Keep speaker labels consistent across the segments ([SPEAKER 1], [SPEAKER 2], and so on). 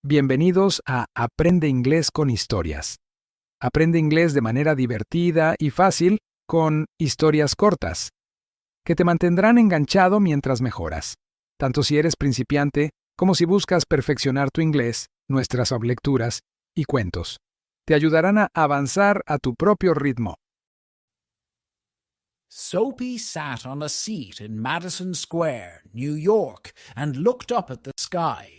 [SPEAKER 1] Bienvenidos a Aprende Inglés con Historias. Aprende inglés de manera divertida y fácil con historias cortas, que te mantendrán enganchado mientras mejoras. Tanto si eres principiante como si buscas perfeccionar tu inglés, nuestras lecturas y cuentos. Te ayudarán a avanzar a tu propio ritmo.
[SPEAKER 2] Soapy sat on a seat in Madison Square, New York, and looked up at the sky.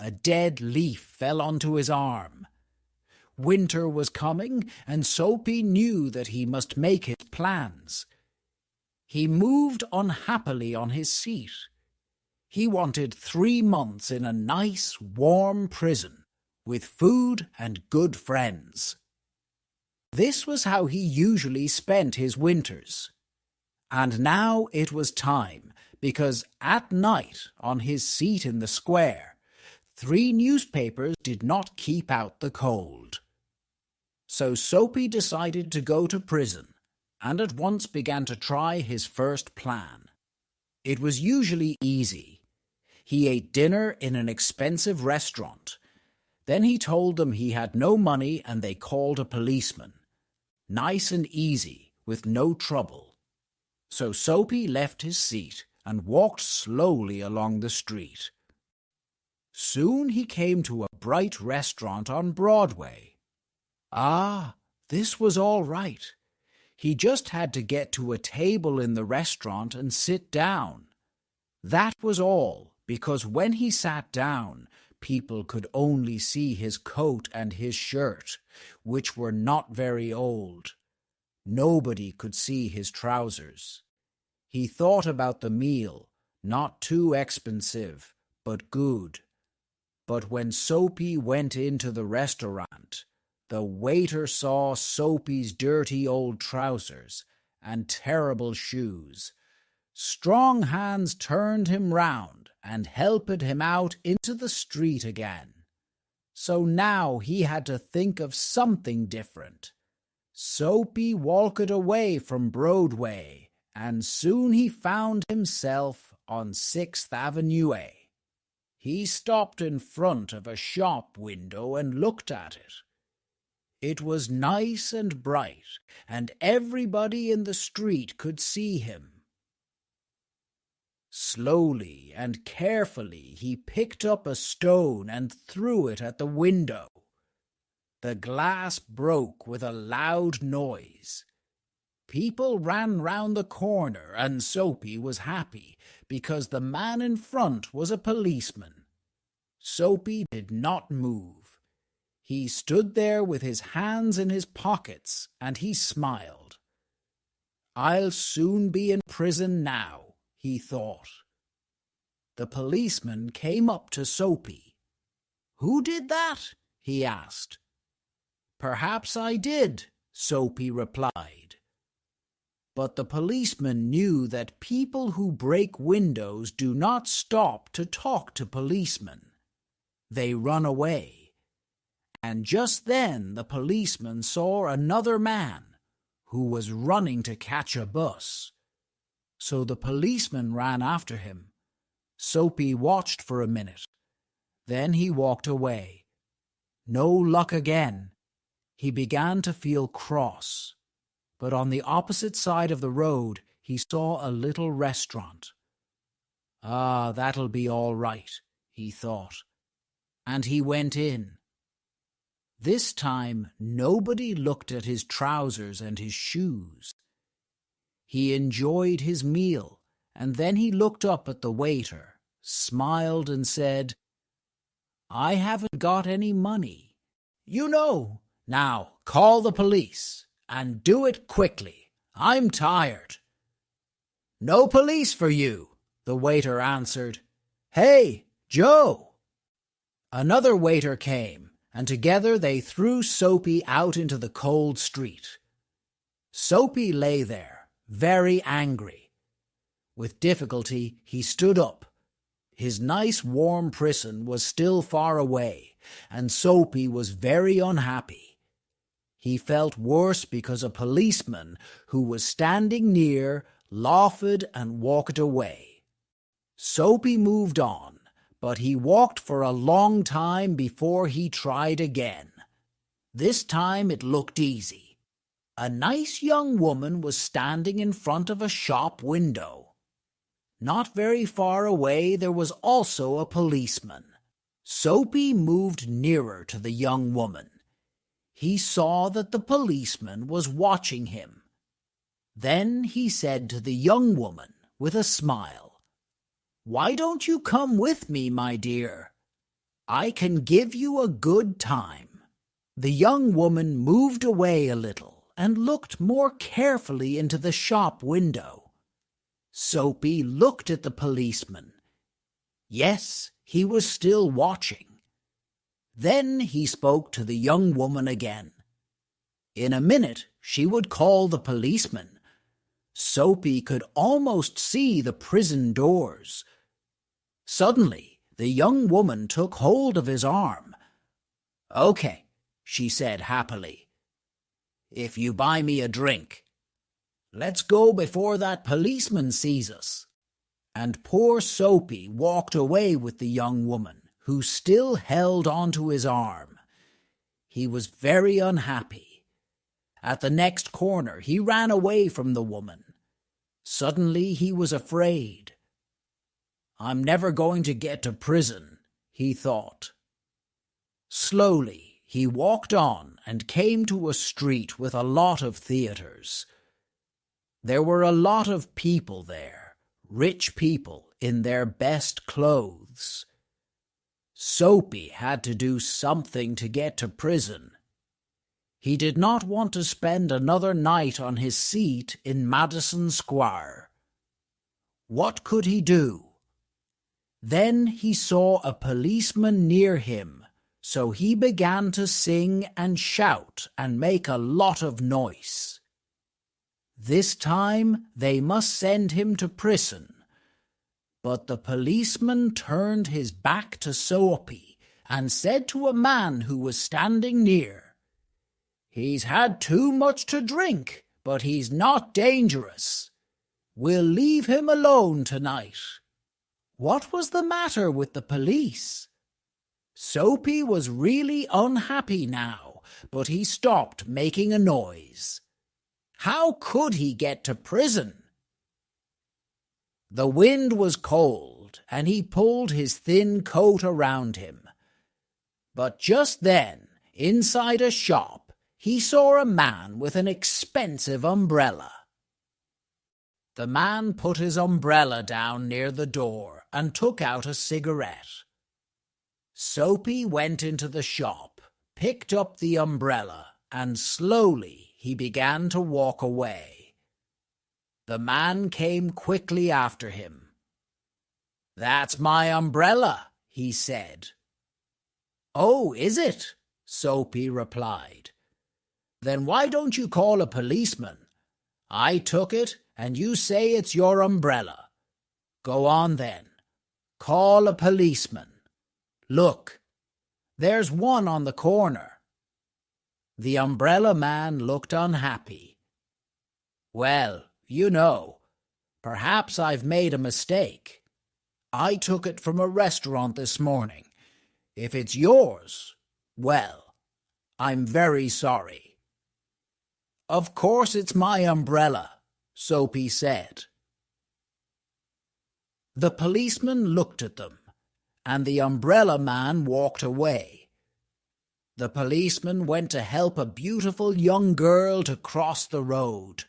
[SPEAKER 2] A dead leaf fell onto his arm. Winter was coming, and Soapy knew that he must make his plans. He moved unhappily on his seat. He wanted 3 months in a nice, warm prison, with food and good friends. This was how he usually spent his winters. And now it was time, because at night, on his seat in the square, 3 newspapers did not keep out the cold. So Soapy decided to go to prison, and at once began to try his first plan. It was usually easy. He ate dinner in an expensive restaurant. Then he told them he had no money and they called a policeman. Nice and easy, with no trouble. So Soapy left his seat and walked slowly along the street. Soon he came to a bright restaurant on Broadway. Ah, this was all right. He just had to get to a table in the restaurant and sit down. That was all, because when he sat down, people could only see his coat and his shirt, which were not very old. Nobody could see his trousers. He thought about the meal, not too expensive, but good. But when Soapy went into the restaurant, the waiter saw Soapy's dirty old trousers and terrible shoes. Strong hands turned him round and helped him out into the street again. So now he had to think of something different. Soapy walked away from Broadway, and soon he found himself on 6th Avenue. He stopped in front of a shop window and looked at it. It was nice and bright, and everybody in the street could see him. Slowly and carefully he picked up a stone and threw it at the window. The glass broke with a loud noise. People ran round the corner, and Soapy was happy, because the man in front was a policeman. Soapy did not move. He stood there with his hands in his pockets, and he smiled. "I'll soon be in prison now," he thought. The policeman came up to Soapy. "Who did that?" he asked. "Perhaps I did," Soapy replied. But the policeman knew that people who break windows do not stop to talk to policemen. They run away. And just then the policeman saw another man who was running to catch a bus. So the policeman ran after him. Soapy watched for a minute. Then he walked away. No luck again. He began to feel cross. But on the opposite side of the road, he saw a little restaurant. "Ah, that'll be all right," he thought. And he went in. This time, nobody looked at his trousers and his shoes. He enjoyed his meal, and then he looked up at the waiter, smiled and said, "I haven't got any money. You know, now call the police. And do it quickly. I'm tired." "No police for you," the waiter answered. "Hey, Joe!" Another waiter came, and together they threw Soapy out into the cold street. Soapy lay there, very angry. With difficulty, he stood up. His nice warm prison was still far away, and Soapy was very unhappy. He felt worse because a policeman who was standing near laughed and walked away. Soapy moved on, but he walked for a long time before he tried again. This time it looked easy. A nice young woman was standing in front of a shop window. Not very far away there was also a policeman. Soapy moved nearer to the young woman. He saw that the policeman was watching him. Then he said to the young woman with a smile, "Why don't you come with me, my dear? I can give you a good time." The young woman moved away a little and looked more carefully into the shop window. Soapy looked at the policeman. Yes, he was still watching. Then he spoke to the young woman again. In a minute she would call the policeman. Soapy could almost see the prison doors. Suddenly, the young woman took hold of his arm. "Okay," she said happily. "If you buy me a drink. Let's go before that policeman sees us." And poor Soapy walked away with the young woman, who still held onto his arm. He was very unhappy. At the next corner he ran away from the woman. Suddenly he was afraid. "I'm never going to get to prison," he thought. Slowly he walked on and came to a street with a lot of theaters. There were a lot of people there, rich people in their best clothes. Soapy had to do something to get to prison. He did not want to spend another night on his seat in Madison Square. What could he do? Then he saw a policeman near him, so he began to sing and shout and make a lot of noise. This time they must send him to prison. But the policeman turned his back to Soapy and said to a man who was standing near, "He's had too much to drink, but he's not dangerous. We'll leave him alone tonight." What was the matter with the police? Soapy was really unhappy now, but he stopped making a noise. How could he get to prison? The wind was cold, and he pulled his thin coat around him. But just then, inside a shop, he saw a man with an expensive umbrella. The man put his umbrella down near the door and took out a cigarette. Soapy went into the shop, picked up the umbrella, and slowly he began to walk away. The man came quickly after him. "That's my umbrella," he said. "Oh, is it?" Soapy replied. "Then why don't you call a policeman? I took it, and you say it's your umbrella. Go on then. Call a policeman. Look, there's one on the corner." The umbrella man looked unhappy. "Well, you know, perhaps I've made a mistake. I took it from a restaurant this morning. If it's yours, well, I'm very sorry." "Of course it's my umbrella," Soapy said. The policeman looked at them, and the umbrella man walked away. The policeman went to help a beautiful young girl to cross the road.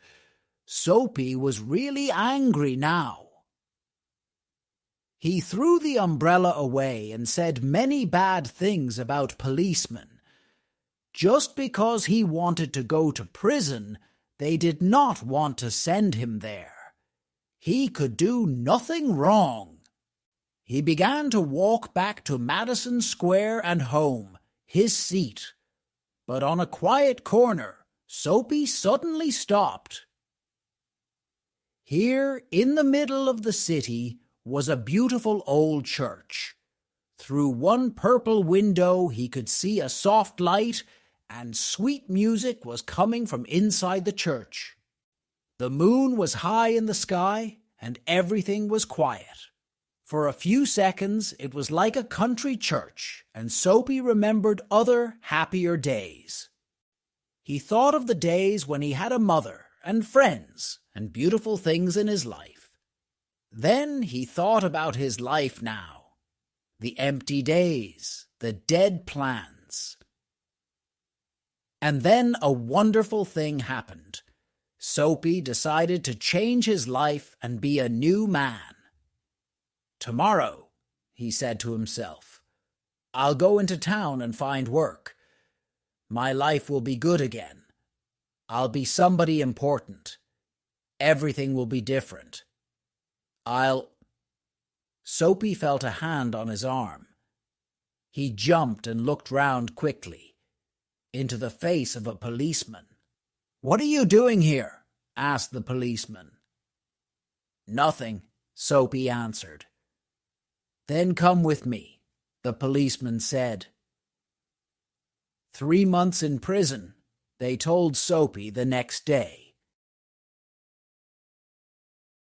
[SPEAKER 2] Soapy was really angry now. He threw the umbrella away and said many bad things about policemen. Just because he wanted to go to prison, they did not want to send him there. He could do nothing wrong. He began to walk back to Madison Square and home, his seat. But on a quiet corner, Soapy suddenly stopped. Here, in the middle of the city, was a beautiful old church. Through one purple window he could see a soft light, and sweet music was coming from inside the church. The moon was high in the sky, and everything was quiet. For a few seconds, it was like a country church, and Soapy remembered other, happier days. He thought of the days when he had a mother and friends and beautiful things in his life. Then he thought about his life now, the empty days, the dead plans. And then a wonderful thing happened. Soapy decided to change his life and be a new man. "Tomorrow," he said to himself, "I'll go into town and find work. My life will be good again. I'll be somebody important. Everything will be different. Soapy felt a hand on his arm. He jumped and looked round quickly, into the face of a policeman. "What are you doing here?" asked the policeman. "Nothing," Soapy answered. "Then come with me," the policeman said. 3 months in prison, they told Soapy the next day.